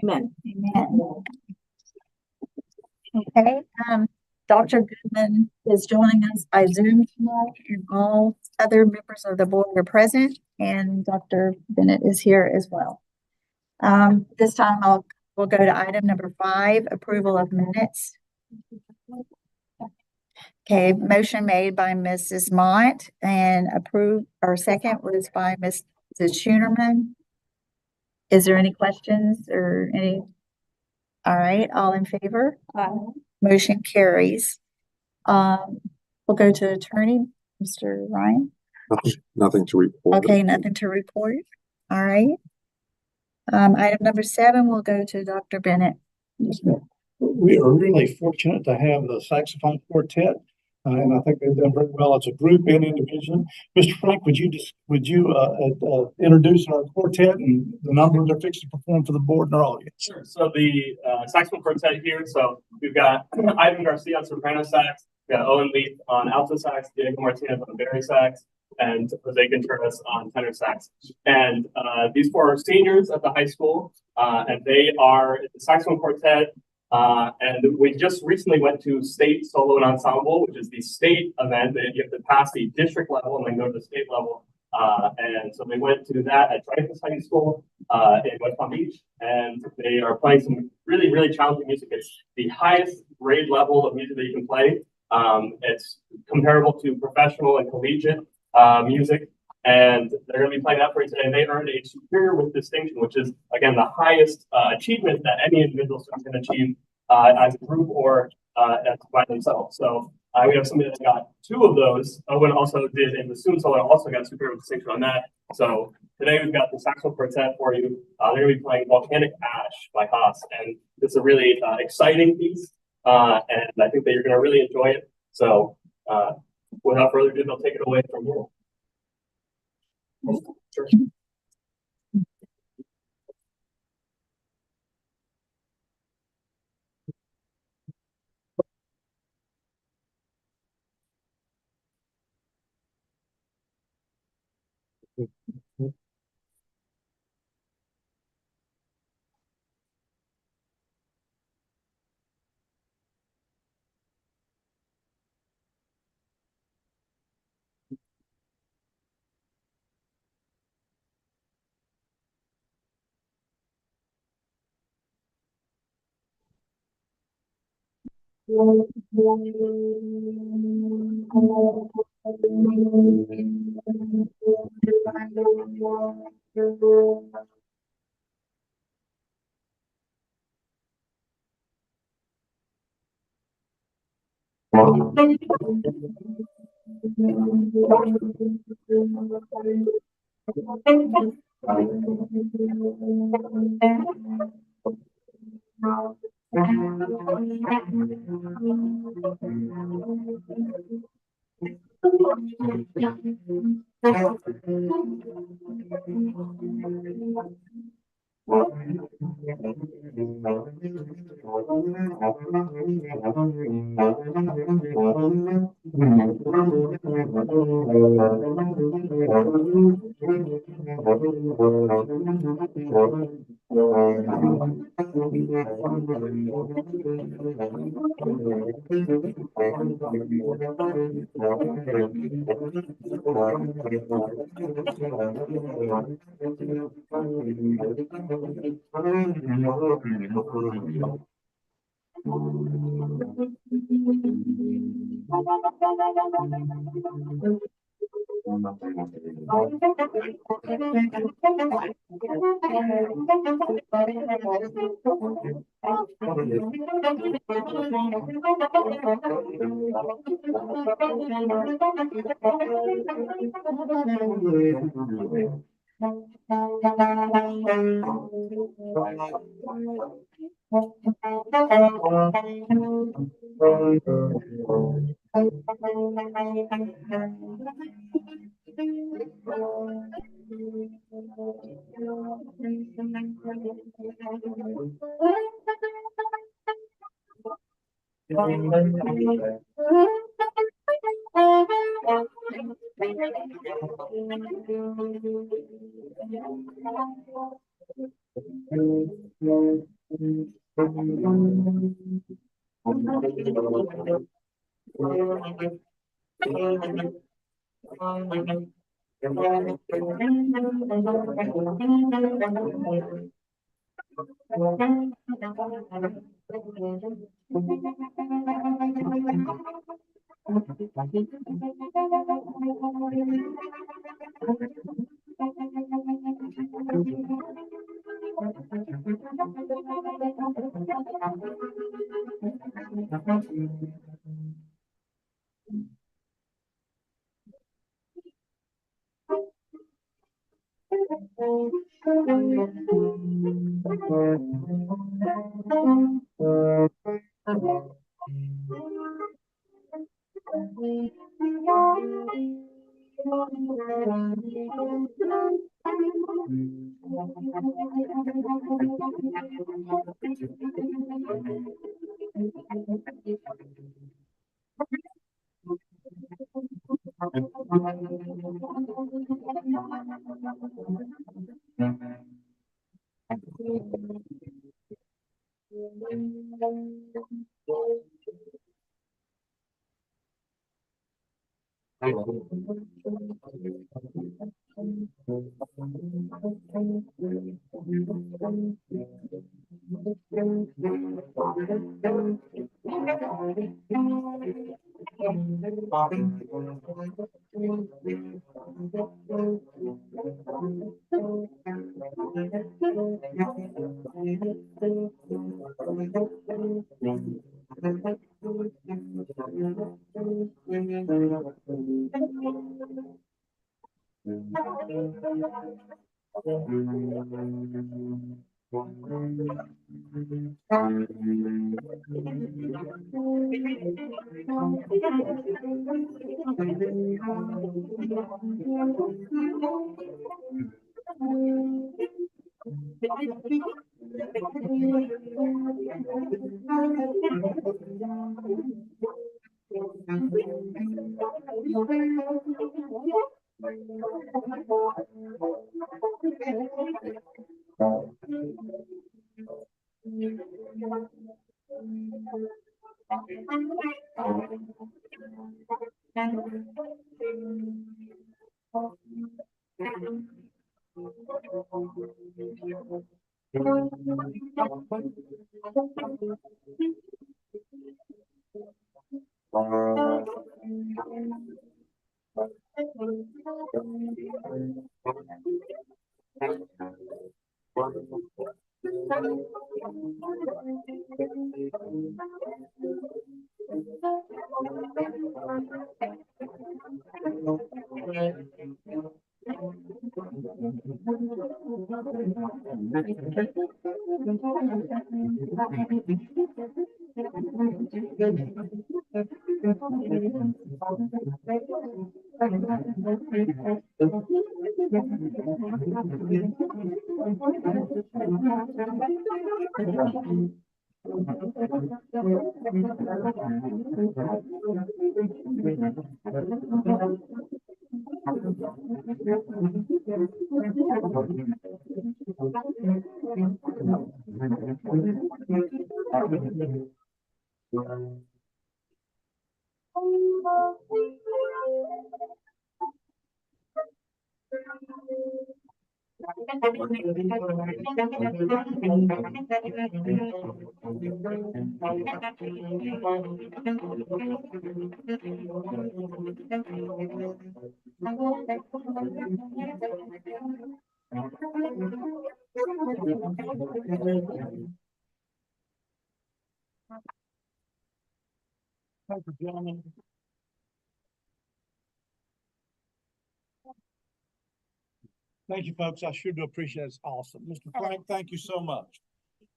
Amen. Amen. Okay, Dr. Goodman is joining us by Zoom tonight, and all other members of the board are present, and Dr. Bennett is here as well. This time we'll go to item number 5, approval of minutes. Okay, motion made by Mrs. Mott and approved, or second was by Mrs. Schoonerman. Is there any questions or any? All right, all in favor? Motion carries. We'll go to attorney, Mr. Ryan. Nothing to report. Okay, nothing to report. All right. Item number 7, we'll go to Dr. Bennett. We are really fortunate to have the saxophone quartet, and I think they've done very well as a group and individually. Mr. Frank, would you introduce our quartet and the number they're fixed to perform for the board and our audience? Sure. So the saxophone quartet here. So we've got Ivan Garcia on soprano sax, we've got Owen Leith on alto sax, Diego Martinez on baritone sax, and Jose Contreras on tenor sax. And these 4 are seniors at the high school, and they are the saxophone quartet. And we just recently went to State Solo and Ensemble, which is the state event that you have to pass the district level and then go to the state level. And so they went to that at Dreyfus High School in West Palm Beach, and they are playing some really, really challenging music. It's the highest grade level of music that you can play. It's comparable to professional and collegiate music, and they're going to be playing that for you today. And they earned a superior with distinction, which is, again, the highest achievement that any individual student can achieve as a group or by themselves. So we have somebody that got 2 of those. Owen also did in the student solo, also got superior with distinction on that. So today we've got the saxophone quartet for you. They're going to be playing Volcanic Ash by Haas, and it's a really exciting piece, and I think that you're going to really enjoy it. So without further ado, they'll take it away from here. Sure. Thank you, gentlemen. Thank you, folks. I sure do appreciate it. It's awesome. Mr. Frank, thank you so much.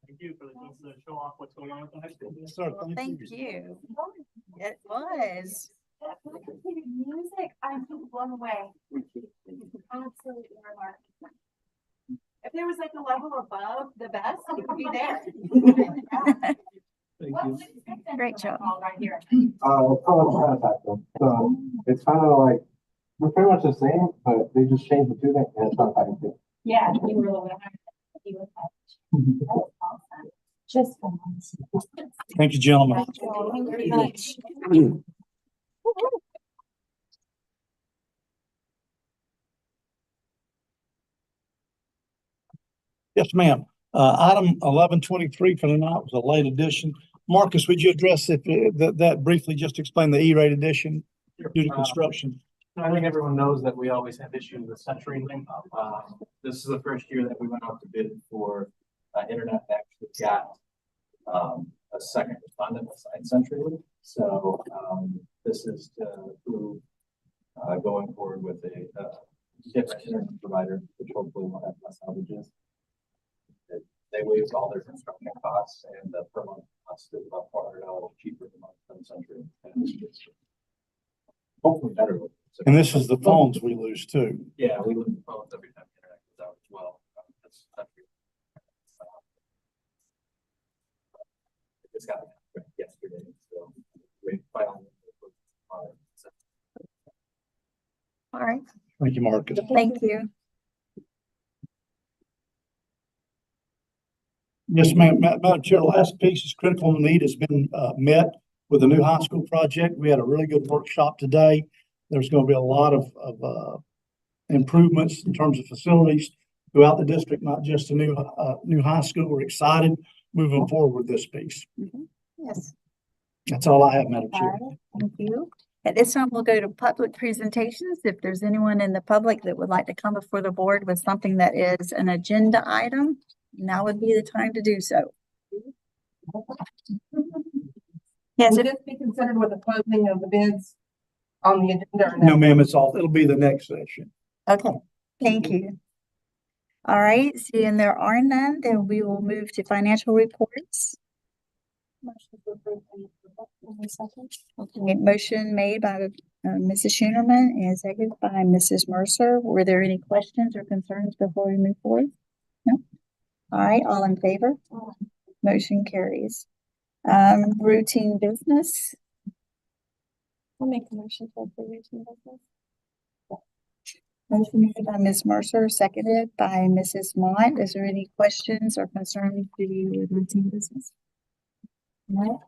Thank you for the chance to show off what's going on with the high school. Yes, sir. Well, thank you. It was. Music, I'm just blown away. Absolutely remarkable. If there was like a level above the best, it would be there. Thank What you. was the extent Great of job. that call right here? So it's kind of like, we're pretty much the same, but they just changed the toothing and it's not fighting too. Yeah, you were a little bit higher. He was high. That was awesome. Just. Thank you, gentlemen. Thank you very much. Yes, ma'am. Item 1123 for tonight was a late addition. Marcus, would you address that briefly, just explain the E-rate addition due to construction? I think everyone knows that we always have issues with CenturyLink. This is the first year that we went out to bid for internet that actually got a second respondent besides CenturyLink. So this is to approve going forward with a different internet provider, which hopefully will have less outages. They waived all their construction costs, and the per month cost is about $400 cheaper a month than CenturyLink. Hopefully better. And this is the phones we lose too. Yeah, we lose the phones every time the internet goes out as well. It just got yesterday, so we finally. All right, Thank you, Marcus. thank you. Yes, ma'am. Madam Chair, last piece is critical need has been met with the new high school project. We had a really good workshop today. There's going to be a lot of improvements in terms of facilities throughout the district, not just a new high school. We're excited moving forward with this piece. Yes. That's all I have, Madam All Chair. right, thank you. At this time, we'll go to public presentations. If there's anyone in the public that would like to come before the board with something that is an agenda item, now would be the time to do so. Yes, Would this be considered with the closing of the bids on the agenda or No, no? ma'am, it'll be the next session. okay, thank you. All right, seeing there are none, then we will move to financial reports. Okay, motion made by Mrs. Schoonerman and seconded by Mrs. Mercer. Were there any questions or concerns before we move forward? No? All right, all in favor? Motion carries. Routine business. I'll make a motion for routine business. Motion made by Ms. Mercer, seconded by Mrs. Mott. Is there any questions or concerns to you with routine business? No?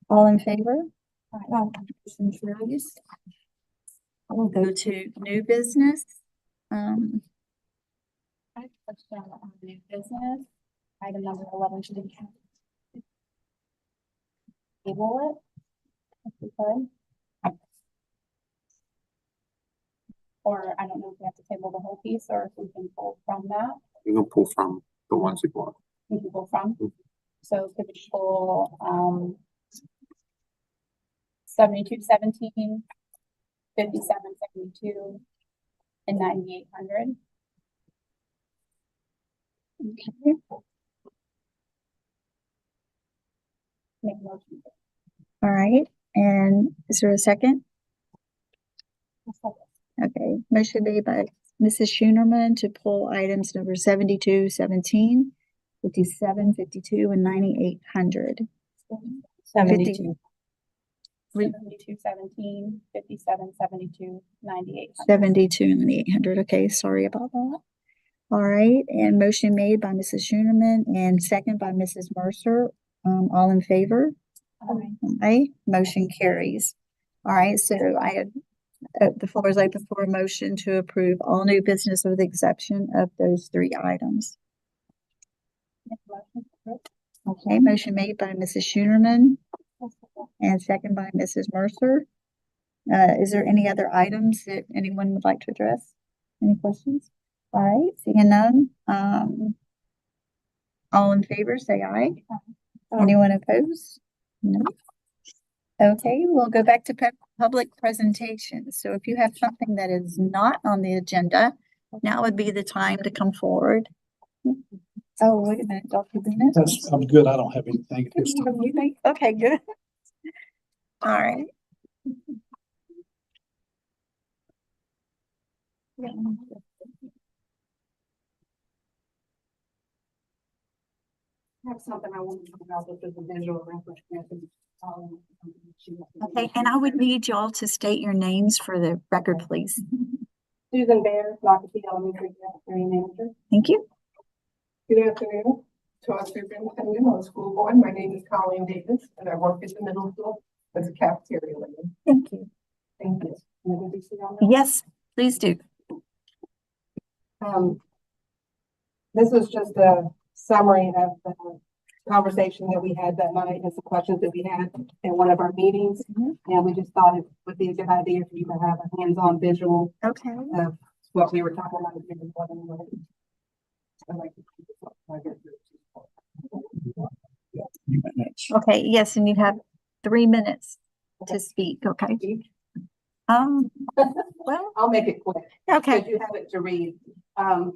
All in favor? Motion carries. I will go to new business. I have a question on new business, item number 11 should be. Table it. If we could. Or I don't know if we have to table the whole piece or if we can pull from that, You can pull from the ones you want. we can pull from. So could we pull, 7217, 5772, and 9800? Okay. Make a motion. All right, and is there a second? Okay, motion made by Mrs. Schoonerman to pull items number 7217, 5752, and 9800. 72. 7217, 5772, 9800. 72 and 9800. Okay, sorry about that. All right, and motion made by Mrs. Schoonerman and second by Mrs. Mercer. All in favor? Aye, motion carries. All right, so I had, the floor is open for a motion to approve all new business with the exception of those three items. Okay, motion made by Mrs. Schoonerman and second by Mrs. Mercer. Is there any other items that anyone would like to address? Any questions? All right, seeing none, all in favor, say aye. Anyone opposed? No. Okay, we'll go back to public presentations. So if you have something that is not on the agenda, now would be the time to come forward. Oh, wait a minute, Dr. Bennett? I'm good. I don't have anything at this time. You think? Okay, good. All right. I have something I want to talk about with the visual representation. Okay, and I would need y'all to state your names for the record, please. Susan Bear, Nocatee Elementary Cafeteria Manager. Thank you. Good afternoon. to our superintendent on the school board. My name is Colleen Davis, and I work at the middle school as a cafeteria lady. Thank you. Thank you. And did you see all that? Yes, please do. This was just a summary of the conversation that we had that night and some questions that we had in one of our meetings. And we just thought it would be a good idea for you to have a hands-on visual Okay. of what we were talking about. Okay, yes, and you have 3 minutes to speak, okay? Well, I'll make it quick. okay, Because you have it to read. Some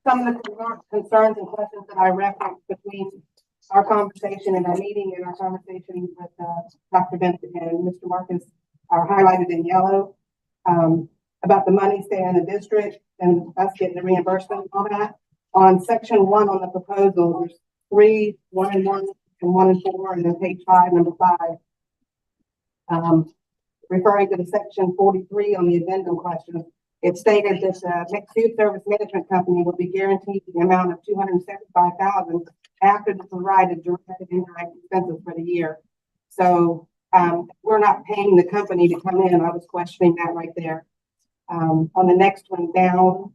of the concerns and questions that I referenced between our conversation in our meeting and our conversation with Dr. Benson and Mr. Marcus are highlighted in yellow. About the money staying in the district and us getting the reimbursement and all that. On section 1 on the proposal, there's 3, 1 and 1, and 1 and 4, and then page 5, number 5. Referring to the section 43 on the addendum question, it stated that mixed food service management company will be guaranteed the amount of $275,000 after the provided direct and indirect expenses for the year. So we're not paying the company to come in. I was questioning that right there. On the next one down,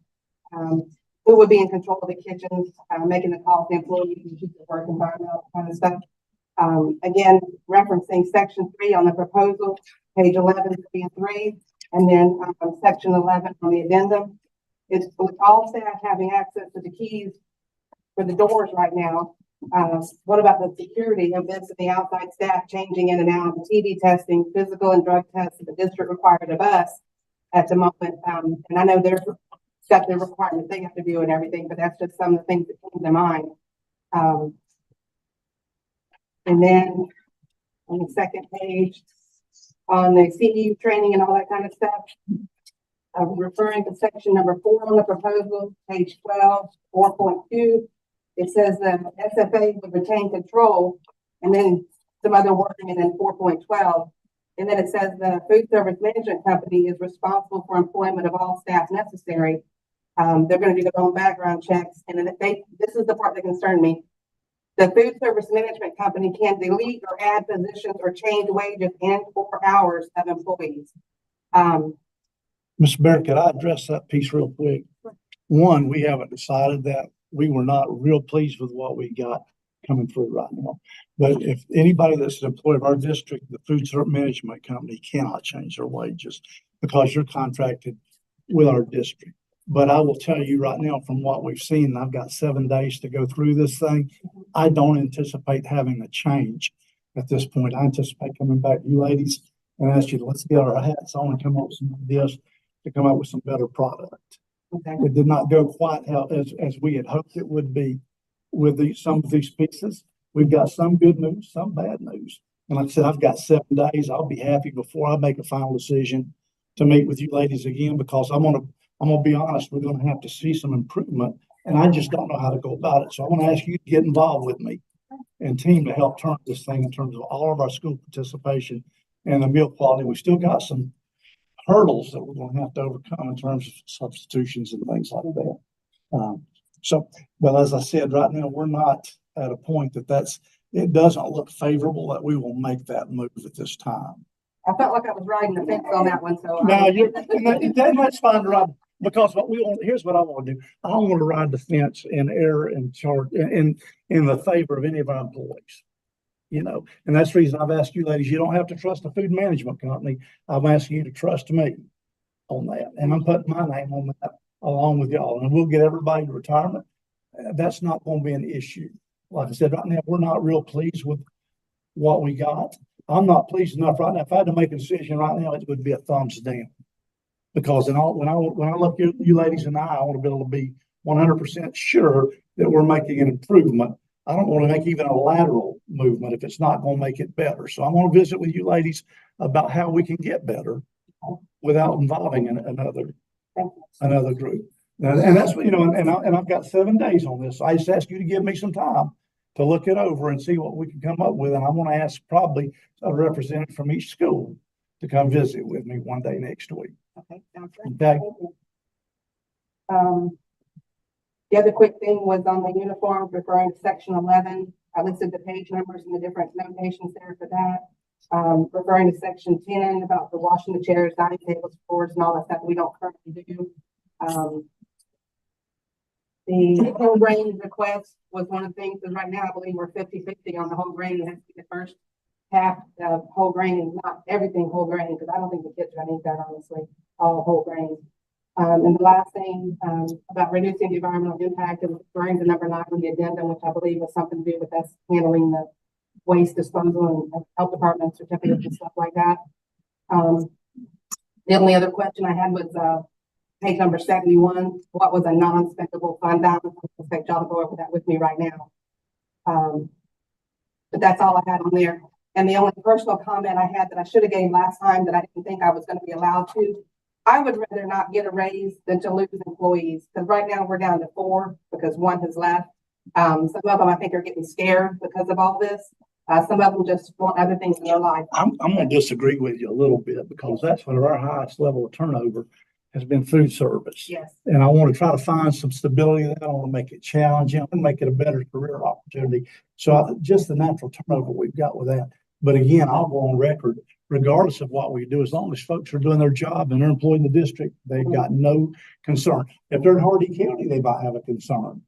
who would be in control of the kitchens, making the calls to employees and keep the work environment, all that kind of stuff. Again, referencing section 3 on the proposal, page 11, 3 and 3, and then section 11 on the addendum. It's with all staff having access to the keys for the doors right now. What about the security of this and the outside staff changing in and out, the TB testing, physical and drug tests that the district required of us at the moment? And I know they're got the requirements they have to do and everything, but that's just some of the things that came to mind. And then on the second page, on the CEU training and all that kind of stuff, referring to section number 4 on the proposal, page 12, 4.2, it says that SFA would retain control, and then some other wording, and then 4.12. And then it says the food service management company is responsible for employment of all staff necessary. They're going to do their own background checks. And then this is the part that concerned me. The food service management company can delete or add positions or change wages and or hours of employees. Mr. Barrett, could I address that piece real quick? One, we haven't decided that. We were not real pleased with what we got coming through right now. But if anybody that's an employee of our district, the food service management company cannot change their wages because you're contracted with our district. But I will tell you right now, from what we've seen, I've got 7 days to go through this thing. I don't anticipate having a change at this point. I anticipate coming back to you ladies and ask you to let's get our hats on and come up with some ideas to come up with some better product. Okay. It did not go quite as we had hoped it would be with some of these pieces. We've got some good news, some bad news. And like I said, I've got 7 days. I'll be happy before I make a final decision to meet with you ladies again, because I'm gonna be honest, we're gonna have to see some improvement, and I just don't know how to go about it. So I want to ask you to get involved with me and team to help turn this thing in terms of all of our school participation and the meal quality. We still got some hurdles that we're going to have to overcome in terms of substitutions and things like that. But as I said, right now, we're not at a point it doesn't look favorable that we will make that move at this time. I felt like I was riding the fence on that one, so. No, that's fine, Rob, because here's what I want to do. I don't want to ride the fence and err and charge in the favor of any of our employees. You know, and that's the reason I've asked you ladies, you don't have to trust a food management company. I'm asking you to trust me on that. And I'm putting my name on that along with y'all, and we'll get everybody to retirement. That's not going to be an issue. Like I said, right now, we're not real pleased with what we got. I'm not pleased enough right now. If I had to make a decision right now, it would be a thumbs down. Because when I look at you ladies and I want to be able to be 100% sure that we're making an improvement. I don't want to make even a lateral movement if it's not going to make it better. So I want to visit with you ladies about how we can get better without involving another group. And that's what, and I've got 7 days on this. So I just ask you to give me some time to look it over and see what we can come up with. And I'm going to ask probably a representative from each school to come visit with me one day next week. Okay, sounds good. Okay. The other quick thing was on the uniforms, referring to section 11. I listed the page numbers and the different notations there for that. Referring to section 10 about the washing the chairs, dining tables, floors, and all that stuff we don't currently do. The whole grain request was one of the things, and right now I believe we're 50-50 on the whole grain. It has to be the first half of whole grain and not everything whole grain, because I don't think the kids are gonna eat that, honestly, all whole grain. And the last thing, about reducing the environmental impact and referring to number 9 on the addendum, which I believe has something to do with us handling the waste disposal and health department certificates and stuff like that. The only other question I had was, page number 71, what was a non-spendable fund balance? I expect y'all to go over that with me right now. But that's all I had on there. And the only personal comment I had that I should have gave last time that I didn't think I was going to be allowed to, I would rather not get a raise than to lose employees. Because right now we're down to 4 because 1 has left. Some of them I think are getting scared because of all this. Some of them just want other things in their life. I'm gonna disagree with you a little bit because that's one of our highest level of turnover has been food service. Yes. And I want to try to find some stability in that. I want to make it challenging and make it a better career opportunity. So just the natural turnover we've got with that. But again, I'll go on record, regardless of what we do, as long as folks are doing their job and they're employed in the district, they've got no concern. If they're in Hardy County, they might have a concern,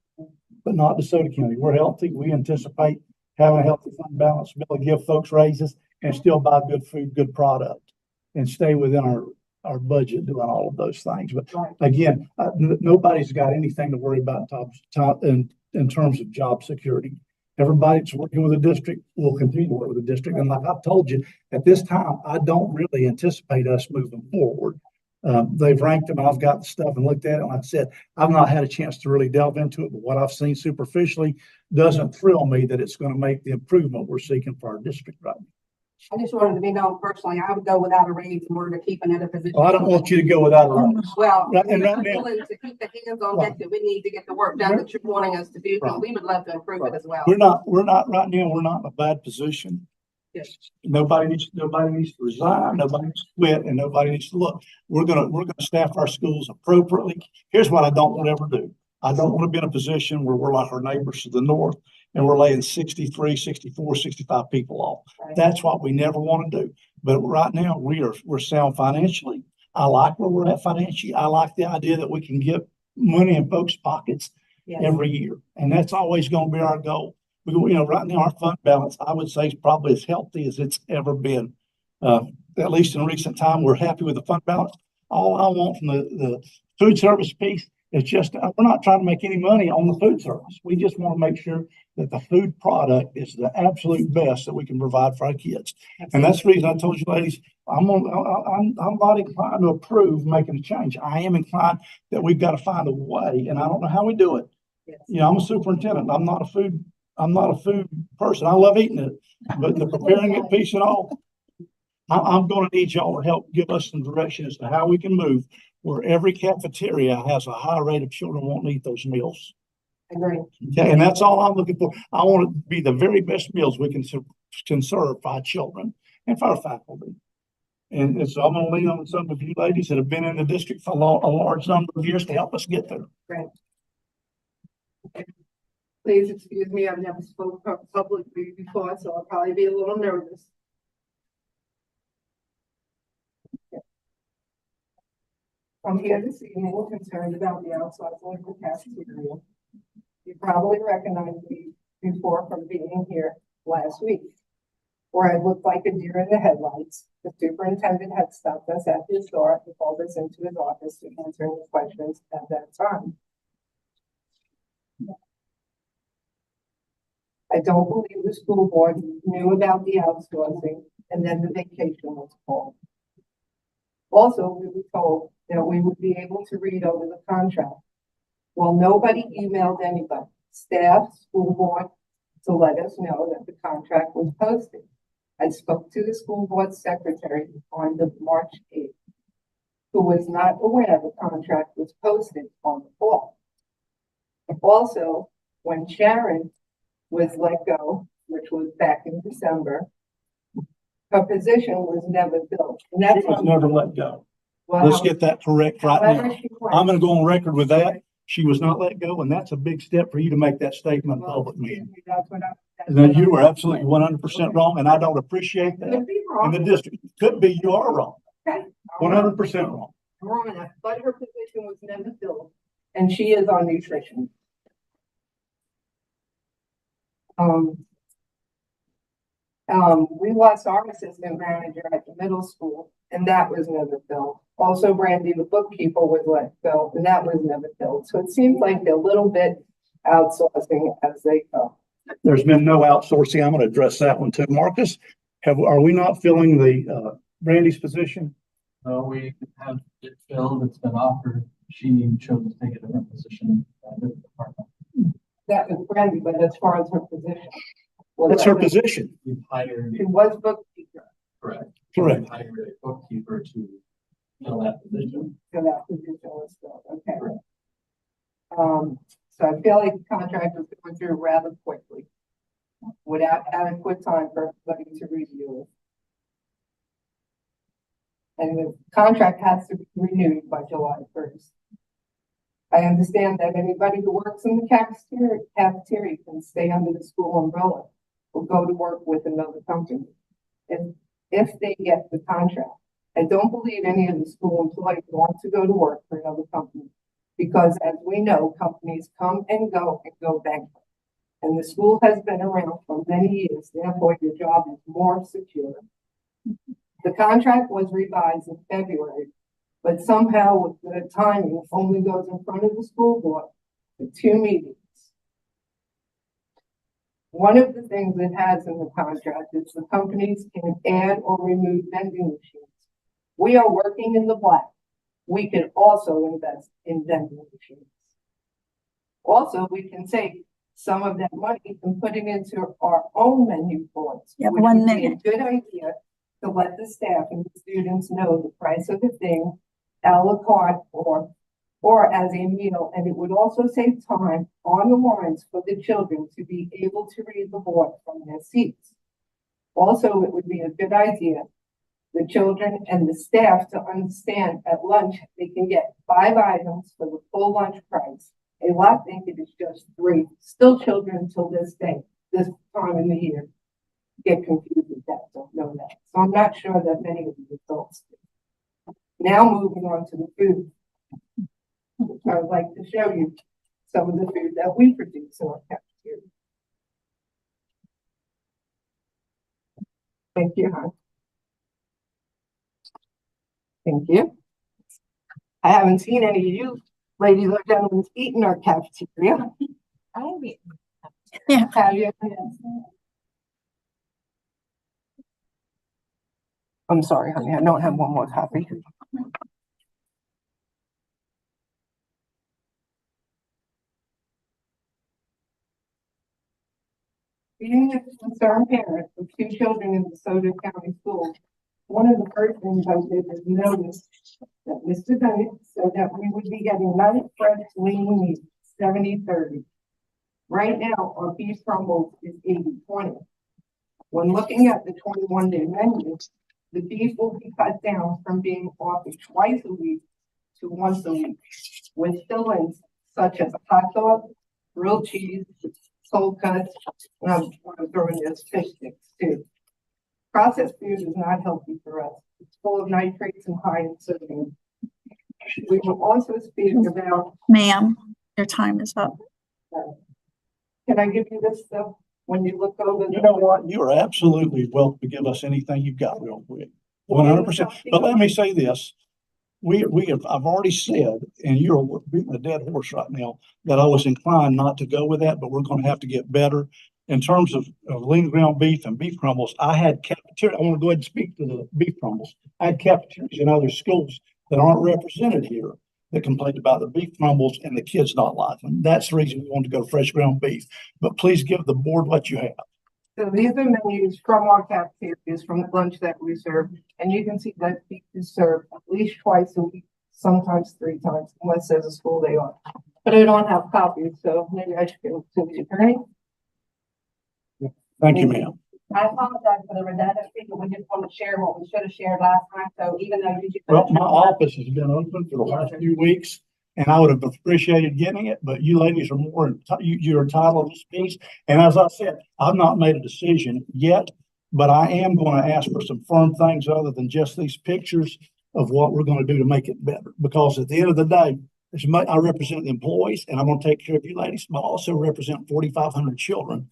but not DeSoto County. We're healthy. We anticipate having a healthy fund balance, be able to give folks raises and still buy good food, good product, and stay within our budget doing all of those things. But again, nobody's got anything to worry about in terms of job security. Everybody that's working with the district will continue to work with the district. And like I've told you, at this time, I don't really anticipate us moving forward. They've ranked them. I've got the stuff and looked at it. And like I said, I've not had a chance to really delve into it, but what I've seen superficially doesn't thrill me that it's going to make the improvement we're seeking for our district right now. I just wanted to be known personally, I would go without a raise in order to keep another position. Well, I don't want you to go without a raise. Well, Right, and we're right now- willing to keep the hands on deck that we need to get the work done that you're wanting us to do, Right. but we would love to improve it as well. We're not right now, we're not in a bad position. Yes. Nobody needs to resign, nobody needs to quit, and nobody needs to look. We're gonna staff our schools appropriately. Here's what I don't want to ever do. I don't want to be in a position where we're like our neighbors to the north and we're laying 63, 64, 65 people off. Right. That's what we never want to do. But right now we're sound financially. I like where we're at financially. I like the idea that we can get money in folks' pockets Yes. every year. And that's always going to be our goal. Right now our fund balance, I would say, is probably as healthy as it's ever been. At least in recent time, we're happy with the fund balance. All I want from the food service piece is just, we're not trying to make any money on the food service. We just want to make sure that the food product is the absolute best that we can provide for our kids. And that's the reason I told you ladies, I'm not inclined to approve making a change. I am inclined that we've got to find a way, and I don't know how we do it. Yes. I'm a superintendent. I'm not a food person. I love eating it, but the preparing it piece and all, I'm going to need y'all to help give us some direction as to how we can move where every cafeteria has a high rate of children wanting to eat those meals. Agree. Okay, and that's all I'm looking for. I want it to be the very best meals we can serve for our children and for our faculty. And so I'm going to lean on some of you ladies that have been in the district for a large number of years to help us get there. Great. Please excuse me, I've never spoken publicly before, so I'll probably be a little nervous. I'm here this evening concerned about the outsourcing of the cafeteria. You probably recognize me before from being here last week, where I looked like a deer in the headlights. The superintendent had stopped us at his door and called us into his office to answer any questions at that time. I don't believe the school board knew about the outsourcing and then the vacation was called. Also, we were told that we would be able to read over the contract. Well, nobody emailed anybody, staff, school board, to let us know that the contract was posted. I spoke to the school board secretary on the March 8th, who was not aware the contract was posted on the fall. Also, when Sharon was let go, which was back in December, her position was never filled. And that's She was never let go. Well, Let's get that correct right however now. she went. I'm going to go on record with that. She was not let go, and that's a big step for you to make that statement in public, man. That's what I. that's And then what you I- were absolutely 100% wrong, and I don't appreciate that. Could be And the wrong. district, could be you are wrong, Okay. 100% wrong. Wrong enough, but her position was never filled, and she is on nutrition. We lost our assistant manager at the middle school, and that was never filled. Also, Brandy, the bookkeeper, was let go, and that was never filled. So it seems like they're a little bit outsourcing as they go. There's been no outsourcing. I'm going to address that one too. Marcus, are we not filling the, Brandy's position? We have it filled, it's been offered. She chose to take a different position in the department. That was Brandy, but as far as her position. That's her position. We've hired, She was bookkeeper, correct. Correct. We've hired a bookkeeper to fill that position. so that position was filled, okay. So I feel like the contract was going through rather quickly without adequate time for everybody to review it. And the contract has to be renewed by July 1st. I understand that anybody who works in the cafeteria can stay under the school umbrella or go to work with another company if they get the contract. I don't believe any of the school employees want to go to work for another company because, as we know, companies come and go bankrupt. And the school has been around for many years, therefore your job is more secure. The contract was revised in February, but somehow the timing only goes in front of the school board for 2 meetings. One of the things it has in the contract is the companies can add or remove vending machines. We are working in the black. We can also invest in vending machines. Also, we can take some of that money and put it into our own menu boards. You have which 1 would be a minute. Good idea to let the staff and the students know the price of the thing, a la carte or as a meal, and it would also save time on the lines for the children to be able to read the board from their seats. Also, it would be a good idea, the children and the staff to understand at lunch, they can get 5 items for the full lunch price. A lot think it is just 3. Still children until this day, this time in the year, get confused with that, don't know that. So I'm not sure that many of the adults do. Now moving on to the food. I would like to show you some of the food that we produce in our cafeteria. Thank you, hon. Thank you. I haven't seen any of you ladies or gentlemen eat in our cafeteria. I'm eating. Have you? I'm sorry, honey, I don't have one more copy. Being a concerned parent of 2 children in DeSoto County Schools, one of the first things I did is notice that Mr. Bennett said that we would be getting nice fresh lean meat, 70-30. Right now, our beef crumbles is 80-20. When looking at the 21-day menu, the beef will be cut down from being offered twice a week to once a week, with fillings such as a hot dog, grilled cheese, cold cuts, and I'm throwing this fish sticks too. Processed food is not healthy for us. It's full of nitrates and high in sodium. We will also speak about, Ma'am, your time is up. can I give you this stuff when you look over? You know what? You are absolutely welcome to give us anything you've got real quick. 100%. But let me say this. I've already said, and you're beating a dead horse right now, that I was inclined not to go with that, but we're going to have to get better. In terms of lean ground beef and beef crumbles, I had cafeteria. I want to go ahead and speak to the beef crumbles. I had cafeterias in other schools that aren't represented here that complained about the beef crumbles and the kids not liking them. That's the reason we wanted to go fresh ground beef. But please give the board what you have. So these are menus from our cafeterias, from the lunch that we serve, and you can see that beef is served at least twice a week, sometimes 3 times, unless there's a school day on. But I don't have copies, so maybe I should go to the attorney. Thank you, ma'am. I apologize for the redundancy, but we just want to share what we should have shared last time, so even though you. Well, my office has been open for the last few weeks. And I would have appreciated getting it, but you ladies are you're entitled to this piece. And as I said, I've not made a decision yet, but I am going to ask for some firm things other than just these pictures of what we're going to do to make it better. Because at the end of the day, I represent the employees and I'm going to take care of you ladies, but I also represent 4,500 children.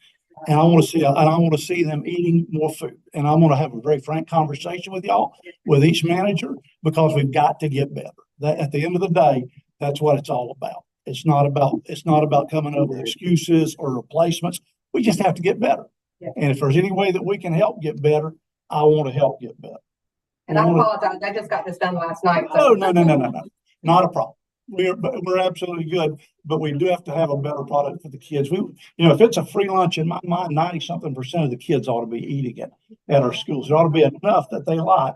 And I want to see them eating more food. And I'm going to have a very frank conversation with y'all, with each manager, because we've got to get better. That at the end of the day, that's what it's all about. It's not about coming up with excuses or replacements. We just have to get better. Yeah. And if there's any way that we can help get better, I want to help get better. And I apologize, I just got this done last night. Oh, no, not a problem. We're absolutely good, but we do have to have a better product for the kids. If it's a free lunch, in my mind, 90-something% of the kids ought to be eating it at our schools. There ought to be enough that they like,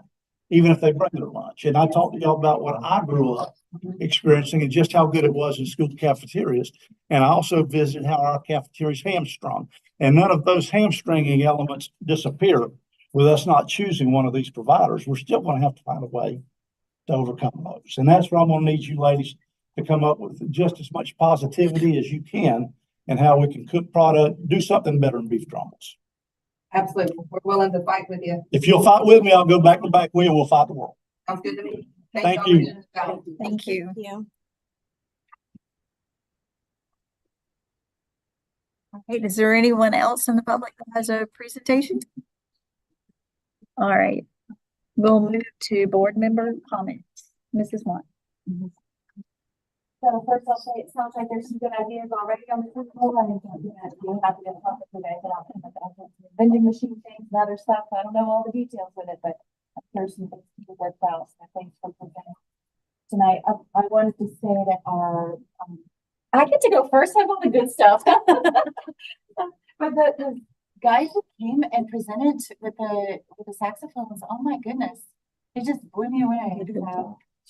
even if they bring their lunch. And I talked to y'all about what I grew up experiencing and just how good it was in school cafeterias. And I also visited how our cafeterias hamstrung. And none of those hamstringing elements disappear with us not choosing one of these providers. We're still going to have to find a way to overcome those. And that's where I'm going to need you ladies to come up with just as much positivity as you can and how we can cook product, do something better than beef drumbles. Absolutely. We're willing to fight with you. If you'll fight with me, I'll go back to back with you and we'll fight the world. Sounds good to me. Thank y'all you. for doing this job. Thank you. All right, is there anyone else in the public that has a presentation? All right, we'll move to board member comments. Mrs. Mott. So first I'll say, it sounds like there's some good ideas already on the table, and we'll have to get talk with you guys about some of the vending machine things and other stuff. I don't know all the details with it, but there's some things to work out. So thanks for presenting tonight. I wanted to say that I get to go first. I have all the good stuff. But the guy who came and presented with the saxophones, oh my goodness, it just blew me away.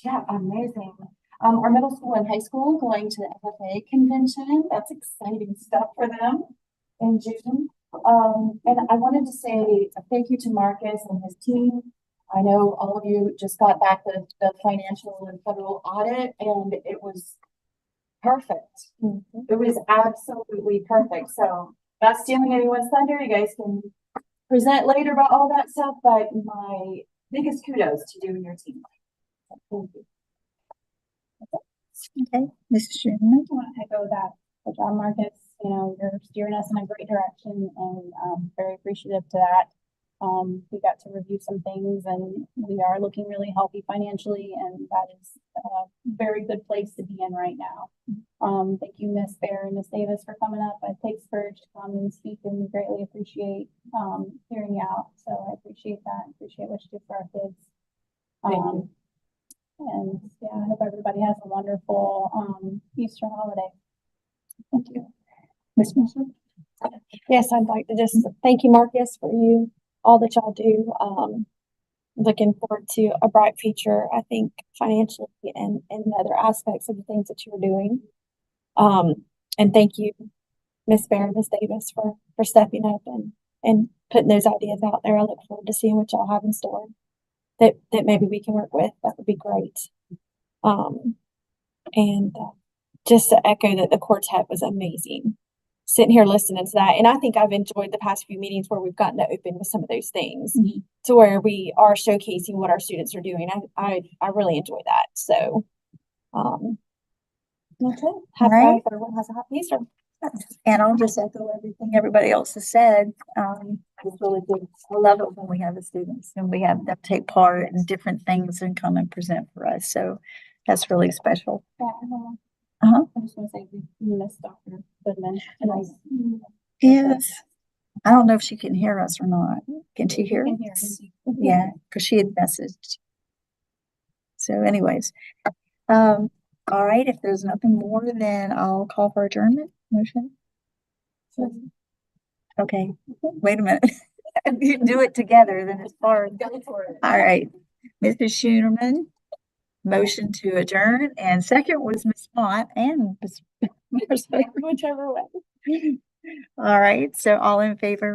Yeah, amazing. Our middle school and high school going to the FFA convention. That's exciting stuff for them in June. And I wanted to say thank you to Marcus and his team. I know all of you just got back the financial and federal audit, and it was perfect. It was absolutely perfect. So not stealing anyone's thunder. You guys can present later about all that stuff, but my biggest kudos to you and your team. Thank you. Okay, Mrs. Schumann. I want to echo that. Good job, Marcus. You're steering us in a great direction, and very appreciative to that. We got to review some things, and we are looking really healthy financially, and that is a very good place to be in right now. Thank you, Miss Bear and Miss Davis, for coming up. It takes courage to come and speak, and we greatly appreciate hearing you out. So I appreciate that. Appreciate what you do for our kids. And yeah, I hope everybody has a wonderful Easter holiday. Thank you. Ms. Mitchell. Yes, I'd like to just thank you, Marcus, for all that y'all do. Looking forward to a bright future, I think, financially and other aspects of the things that you're doing. And thank you, Miss Bear and Miss Davis, for stepping up and putting those ideas out there. I look forward to seeing what y'all have in store that maybe we can work with. That would be great. Just to echo that the quartet was amazing. Sitting here listening to that. And I think I've enjoyed the past few meetings where we've gotten to open with some of those things to where we are showcasing what our students are doing. I really enjoy that. So, okay. Right. Everyone has a happy Easter. And I'll just echo everything everybody else has said. It's really good. I love it when we have the students and we have them take part in different things and come and present for us. So that's really special. I just want to say we miss Dr. Goodman. Yes. I don't know if she can hear us or not. Can she hear Can hear us? us. Yeah, because she had messaged. So anyways, all right, if there's nothing more, then I'll call for adjournment motion. Okay, wait a minute. If you do it together, then it's hard. Go for it. All right, Mrs. Schunerman, motion to adjourn, and second was Ms. Mott and Ms. Whichever way. All right, so all in favor?